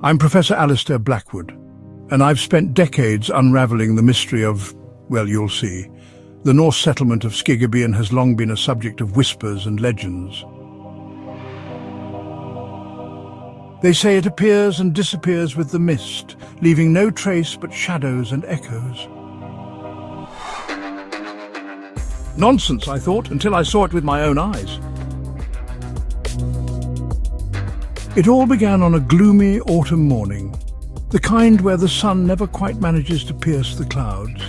I'm Professor Alistair Blackwood, and I've spent decades unravelling the mystery of, well, you'll see. The Norse settlement of Skjoldheim has long been a subject of whispers and legends. They say it appears and disappears with the mist, leaving no trace but shadows and echoes. Nonsense, I thought, until I saw it with my own eyes. It all began on a gloomy autumn morning, the kind where the sun never quite manages to pierce the clouds.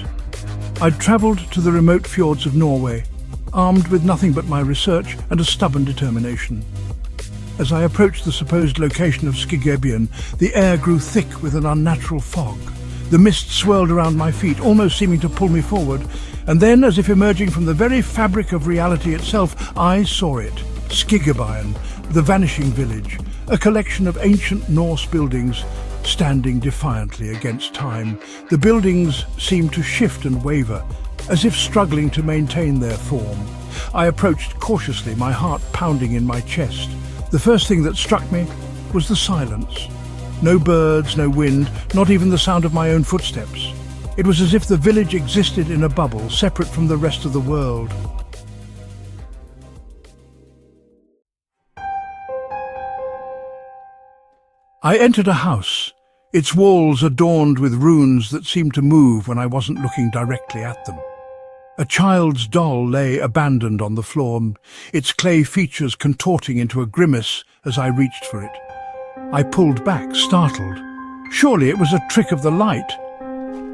I'd travelled to the remote fjords of Norway, armed with nothing but my research and a stubborn determination. As I approached the supposed location of Skjoldheim, the air grew thick with an unnatural fog. The mist swirled around my feet, almost seeming to pull me forward, and then, as if emerging from the very fabric of reality itself, I saw it. Skjoldheim, the Vanishing village, a collection of ancient Norse buildings standing defiantly against time. The buildings seemed to shift and waver, as if struggling to maintain their form. I approached cautiously, my heart pounding in my chest. The first thing that struck me was the silence. No birds, no wind, not even the sound of my own footsteps. It was as if the village existed in a bubble, separate from the rest of the world. I entered a house, its walls adorned with runes that seemed to move when I wasn't looking directly at them. A child's doll lay abandoned on the floor, its clay features contorting into a grimace as I reached for it. I pulled back, startled. Surely it was a trick of the light.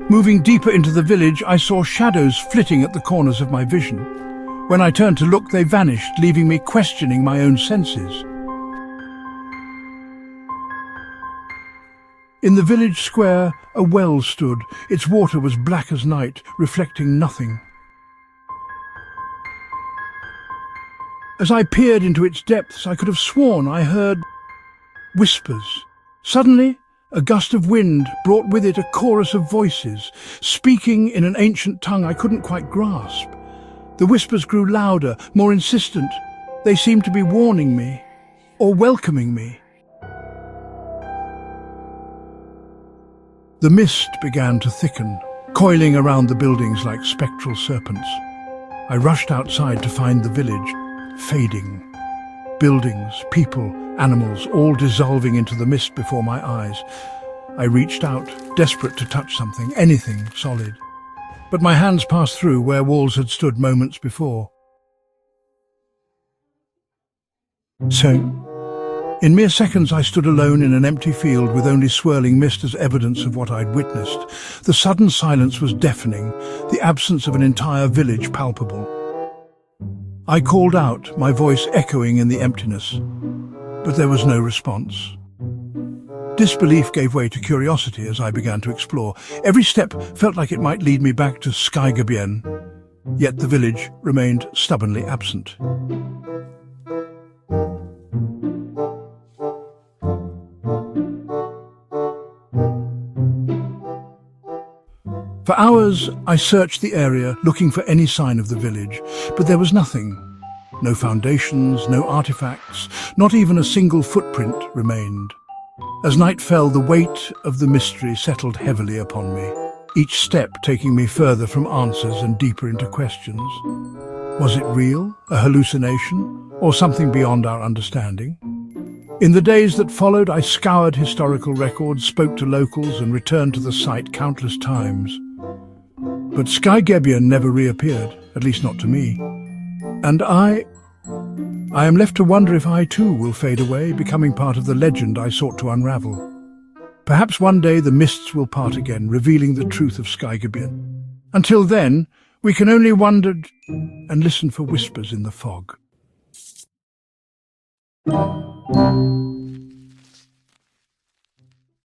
Moving deeper into the village, I saw shadows flitting at the corners of my vision. When I turned to look, they vanished, leaving me questioning my own senses. In the village square, a well stood. Its water was black as night, reflecting nothing. As I peered into its depths, I could have sworn I heard whispers. Suddenly, a gust of wind brought with it a chorus of voices, speaking in an ancient tongue I couldn't quite grasp. The whispers grew louder, more insistent. They seemed to be warning me, or welcoming me. The mist began to thicken, coiling around the buildings like spectral serpents. I rushed outside to find the village, fading. Buildings, people, animals, all dissolving into the mist before my eyes. I reached out, desperate to touch something, anything solid. But my hands passed through where walls had stood moments before. So, in mere seconds I stood alone in an empty field with only swirling mist as evidence of what I'd witnessed. The sudden silence was deafening, the absence of an entire village palpable. I called out, my voice echoing in the emptiness, but there was no response. Disbelief gave way to curiosity as I began to explore. Every step felt like it might lead me back to Skjoldheim, yet the village remained stubbornly absent. For hours, I searched the area, looking for any sign of the village, but there was nothing. No foundations, no artifacts, not even a single footprint remained. As night fell, the weight of the mystery settled heavily upon me, each step taking me further from answers and deeper into questions. Was it real, a hallucination, or something beyond our understanding? In the days that followed, I scoured historical records, spoke to locals, and returned to the site countless times. But Skjoldheim never reappeared, at least not to me. And I am left to wonder if I too will fade away, becoming part of the legend I sought to unravel. Perhaps one day the mists will part again, revealing the truth of Skjoldheim. Until then, we can only wonder and listen for whispers in the fog.